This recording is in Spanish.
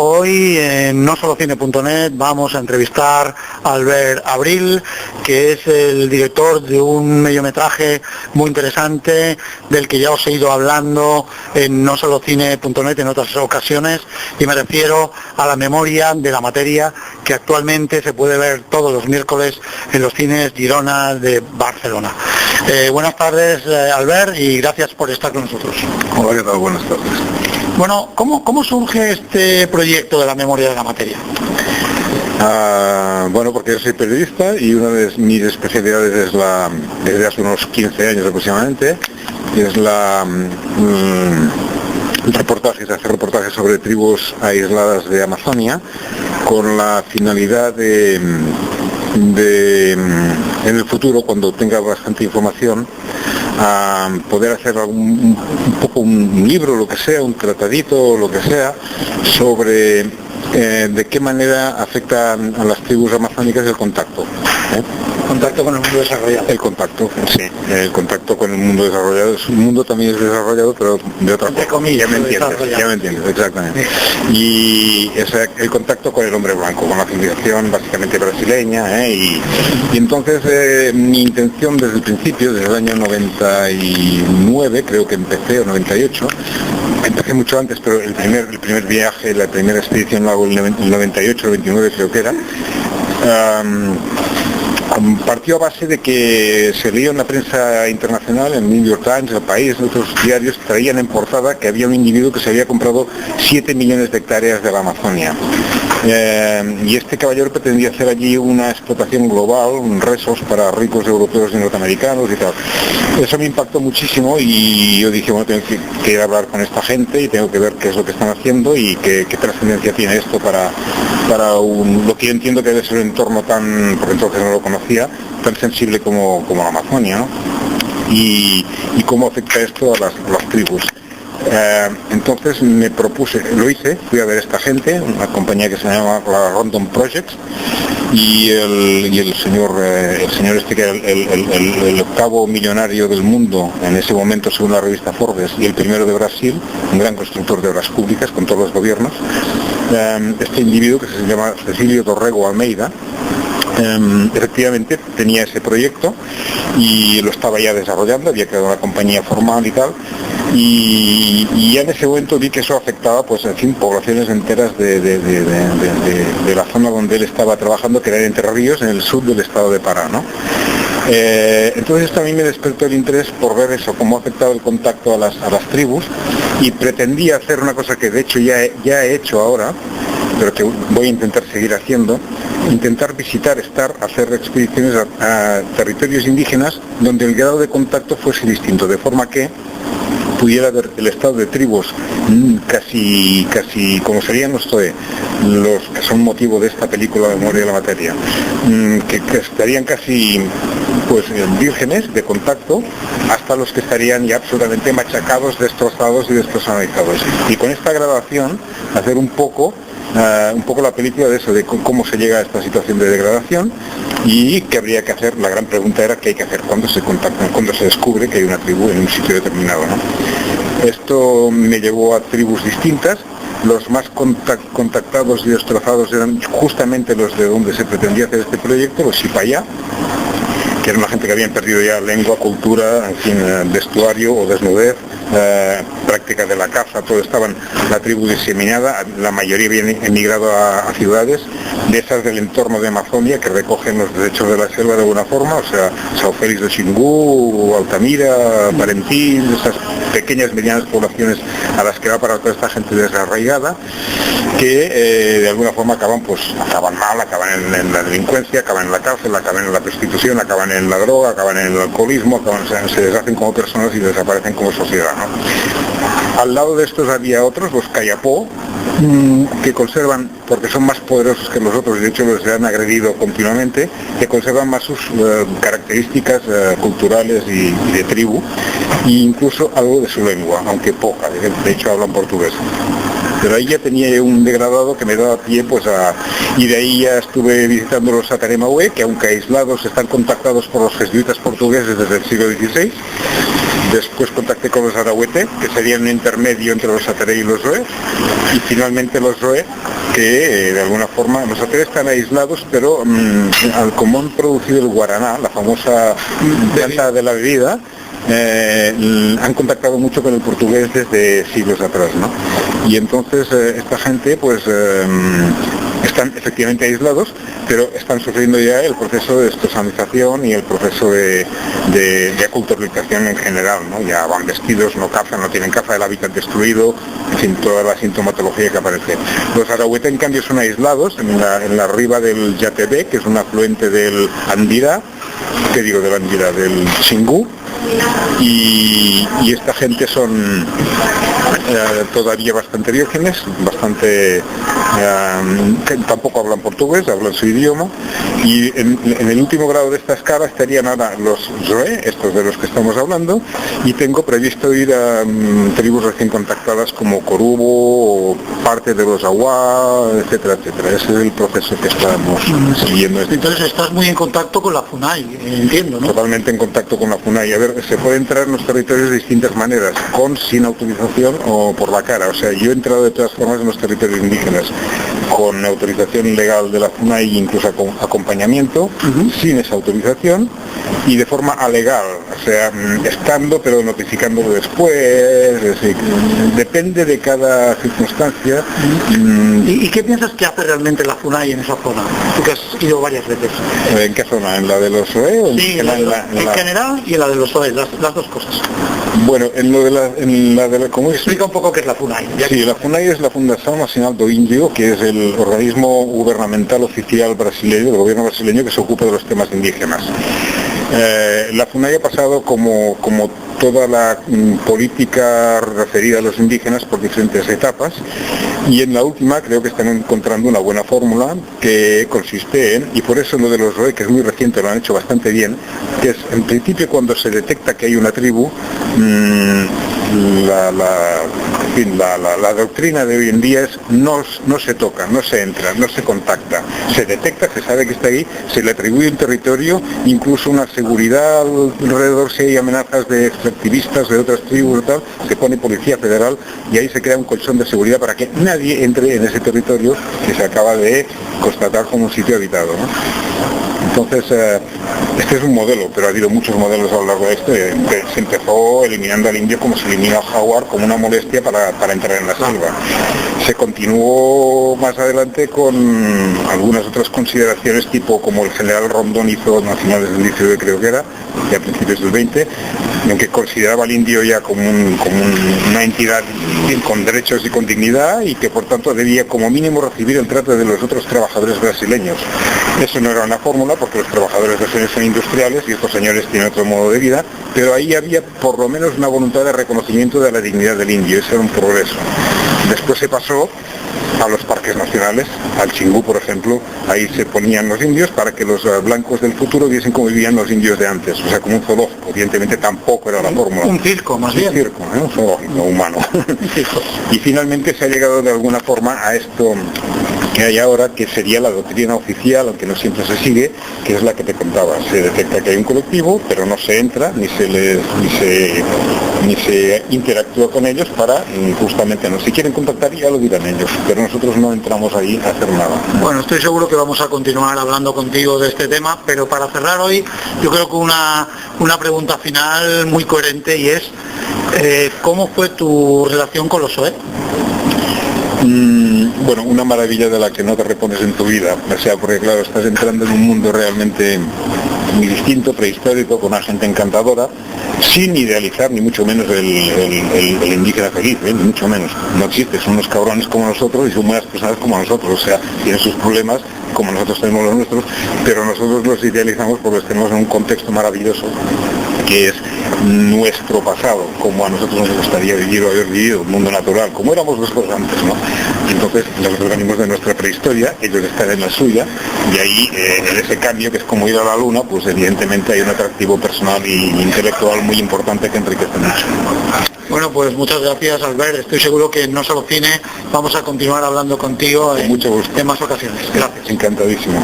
Hoy en nosolocine.net vamos a entrevistar a Albert Abril, que es el director de un mediometraje muy interesante del que ya os he ido hablando en nosolocine.net en otras ocasiones, y me refiero a La memoria de la materia, que actualmente se puede ver todos los miércoles en los cines Girona de Barcelona. Buenas tardes, Albert, y gracias por estar con nosotros. Hola, ¿qué tal? Buenas tardes. Bueno, ¿cómo surge este proyecto de La memoria de la materia? Bueno, porque yo soy periodista y una de mis especialidades es desde hace unos 15 años aproximadamente, es hacer reportajes sobre tribus aisladas de Amazonia, con la finalidad de en el futuro, cuando tenga bastante información, a poder hacer un poco un libro, lo que sea, un tratadito, lo que sea, sobre de qué manera afecta a las tribus amazónicas el contacto. Contacto con el mundo desarrollado. El contacto, sí, el contacto con el mundo desarrollado. El mundo también es desarrollado, pero de otra Entre forma. comillas, Ya me entiendes, exactamente. Y el contacto con el hombre blanco, con la civilización básicamente brasileña, y entonces mi intención desde el principio, desde el año 99, creo que empecé, o 98, empecé mucho antes, pero el primer viaje, la primera expedición la hago en el 98, 99 creo que era, partió a base de que se leía en la prensa internacional, en New York Times, El País, en otros diarios, traían en portada que había un individuo que se había comprado 7 millones de hectáreas de la Amazonia. Y este caballero pretendía hacer allí una explotación global, un resource para ricos europeos y norteamericanos y tal. Eso me impactó muchísimo y yo dije, bueno, tengo que ir a hablar con esta gente y tengo que ver qué es lo que están haciendo y qué trascendencia tiene esto para lo que yo entiendo que debe ser un entorno tan, porque entonces no lo conocía, tan sensible como la Amazonia, ¿no? Y cómo afecta esto a las tribus. Entonces me propuse, lo hice, fui a ver a esta gente, una compañía que se llama la Random Projects, y el señor este, que era el octavo millonario del mundo en ese momento según la revista Forbes, y el primero de Brasil, un gran constructor de obras públicas con todos los gobiernos, este individuo que se llama Cecilio Dorrego Almeida, efectivamente tenía ese proyecto y lo estaba ya desarrollando, había creado una compañía formal y tal, y ya en ese momento vi que eso afectaba, pues en fin, poblaciones enteras de la zona donde él estaba trabajando, que era en Entre Ríos, en el sur del estado de Pará, ¿no? Entonces esto a mí me despertó el interés por ver eso, cómo ha afectado el contacto a las tribus, y pretendía hacer una cosa que de hecho ya he hecho ahora, pero que voy a intentar seguir haciendo, intentar visitar, hacer expediciones a territorios indígenas donde el grado de contacto fuese distinto, de forma que pudiera ver el estado de tribus casi como serían los que son motivo de esta película La memoria de la materia, que estarían casi pues vírgenes de contacto, hasta los que estarían ya absolutamente machacados, destrozados y despersonalizados. Y con esta grabación hacer un poco la película de eso, de cómo se llega a esta situación de degradación y qué habría que hacer. La gran pregunta era qué hay que hacer cuando se contactan, cuando se descubre que hay una tribu en un sitio determinado, ¿no? Esto me llevó a tribus distintas. Los más contactados y destrozados eran justamente los de donde se pretendía hacer este proyecto, los Xipayá, que era una gente que habían perdido ya lengua, cultura, en fin, vestuario o desnudez, prácticas de la caza, todo estaban, la tribu diseminada, la mayoría habían emigrado a ciudades, de esas del entorno de Amazonia, que recogen los desechos de la selva de alguna forma, o sea, Sao Félix de Xingu, Altamira, Parentín, esas pequeñas, medianas poblaciones a las que va para toda esta gente desarraigada, que de alguna forma acaban mal, acaban en la delincuencia, acaban en la cárcel, acaban en la prostitución, acaban en la droga, acaban en el alcoholismo, se deshacen como personas y desaparecen como sociedad, ¿no? Al lado de estos había otros, los Kayapó, que conservan, porque son más poderosos que los otros, de hecho los han agredido continuamente, que conservan más sus características culturales y de tribu, e incluso algo de su lengua, aunque poca, de hecho hablan portugués. Pero ahí ya tenía un degradado que me daba pie y de ahí ya estuve visitando los Sataremahue, que aunque aislados están contactados por los jesuitas portugueses desde el siglo XVI. Después contacté con los Arahuete, que serían un intermedio entre los Sataré y los Zoe, y finalmente los Zoe, que de alguna forma los hoteles están aislados, pero como han producido el guaraná, la famosa planta de la bebida, han contactado mucho con el portugués desde siglos atrás, ¿no? Y entonces esta gente pues están efectivamente aislados, pero están sufriendo ya el proceso de estosanización y el proceso de aculturización en general, ¿no? Ya van vestidos, no cazan, no tienen caza, el hábitat destruido, en fin, toda la sintomatología que aparece. Los Arahueta, en cambio, son aislados en la riba del Yatebé, que es un afluente del Andira, del Xingu, y esta gente son todavía bastante vírgenes, que tampoco hablan portugués, hablan su idioma, y en el último grado de esta escala estarían ahora los Zoe, estos de los que estamos hablando, y tengo previsto ir a tribus recién contactadas como Corubo, o parte de los Awa, etcétera, etcétera. Ese es el proceso que estamos siguiendo. Entonces estás muy en contacto con la FUNAI, entiendo, ¿no? Totalmente en contacto con la FUNAI. A ver, se puede entrar en los territorios de distintas maneras, sin autorización o por la cara. O sea, yo he entrado de todas formas en los territorios indígenas con autorización legal de la FUNAI, incluso con acompañamiento, sin esa autorización, y de forma alegal, o sea, estando pero notificándolo después, es decir, depende de cada circunstancia. ¿Y qué piensas que hace realmente la FUNAI en esa zona? Tú que has ido varias veces. ¿En qué zona? ¿En la de los OE? Sí, en general y en la de los OE, las dos cosas. Bueno, en la de la ¿cómo es? Explica un poco qué es la FUNAI. Sí, la FUNAI es la Fundación Nacional do Índio, que es el organismo gubernamental oficial brasileño, del gobierno brasileño, que se ocupa de los temas indígenas. La FUNAI ha pasado como toda la política referida a los indígenas por diferentes etapas, y en la última creo que están encontrando una buena fórmula que consiste en, y por eso lo de los ROE, que es muy reciente, lo han hecho bastante bien, que es en principio cuando se detecta que hay una tribu, la doctrina de hoy en día es no se toca, no se entra, no se contacta, se detecta, se sabe que está ahí, se le atribuye un territorio, incluso una seguridad alrededor si hay amenazas de extractivistas de otras tribus y tal, se pone policía federal y ahí se crea un colchón de seguridad para que nadie entre en ese territorio que se acaba de constatar como un sitio habitado, ¿no? Entonces, este es un modelo, pero ha habido muchos modelos a lo largo de esto. Se empezó eliminando al indio como se elimina al jaguar, como una molestia para entrar en la selva. Se continuó más adelante con algunas otras consideraciones, tipo como el general Rondón hizo a finales del 19, creo que era, y a principios del 20, en que consideraba al indio ya como una entidad con derechos y con dignidad, y que por tanto debía como mínimo recibir el trato de los otros trabajadores brasileños. Eso no era una fórmula, porque los trabajadores brasileños son industriales y estos señores tienen otro modo de vida, pero ahí había por lo menos una voluntad de reconocimiento de la dignidad del indio. Ese era un progreso. Después se pasó a los parques nacionales, al Xingu, por ejemplo, ahí se ponían los indios para que los blancos del futuro viesen cómo vivían los indios de antes, o sea, como un zoológico. Evidentemente tampoco era la fórmula. Un circo, más bien. Un circo, un zoológico humano. Y finalmente se ha llegado de alguna forma a esto que hay ahora, que sería la doctrina oficial, aunque no siempre se sigue, que es la que te contaba. Se detecta que hay un colectivo, pero no se entra, ni se interactúa con ellos para, justamente, no. Si quieren contactar ya lo dirán ellos, pero nosotros no entramos ahí a hacer nada. Bueno, estoy seguro que vamos a continuar hablando contigo de este tema, pero para cerrar hoy, yo creo que una pregunta final muy coherente, y es, ¿cómo fue tu relación con los OE? Bueno, una maravilla de la que no te repones en tu vida, o sea, porque claro, estás entrando en un mundo realmente muy distinto, prehistórico, con una gente encantadora, sin idealizar ni mucho menos el indígena feliz, ni mucho menos, no existe, son unos cabrones como nosotros y son buenas personas como nosotros, o sea, tienen sus problemas como nosotros tenemos los nuestros, pero nosotros los idealizamos porque los tenemos en un contexto maravilloso, que es nuestro pasado, como a nosotros nos gustaría vivir o haber vivido, un mundo natural, como éramos nosotros antes, ¿no? Y entonces nosotros venimos de nuestra prehistoria, ellos están en la suya, y ahí en ese cambio, que es como ir a la luna, pues evidentemente hay un atractivo personal e intelectual muy importante que enriquece mucho. Bueno, pues muchas gracias, Albert. Estoy seguro que en No Solo Cine vamos a continuar hablando contigo Con mucho gusto. En más ocasiones. Gracias. Encantadísimo.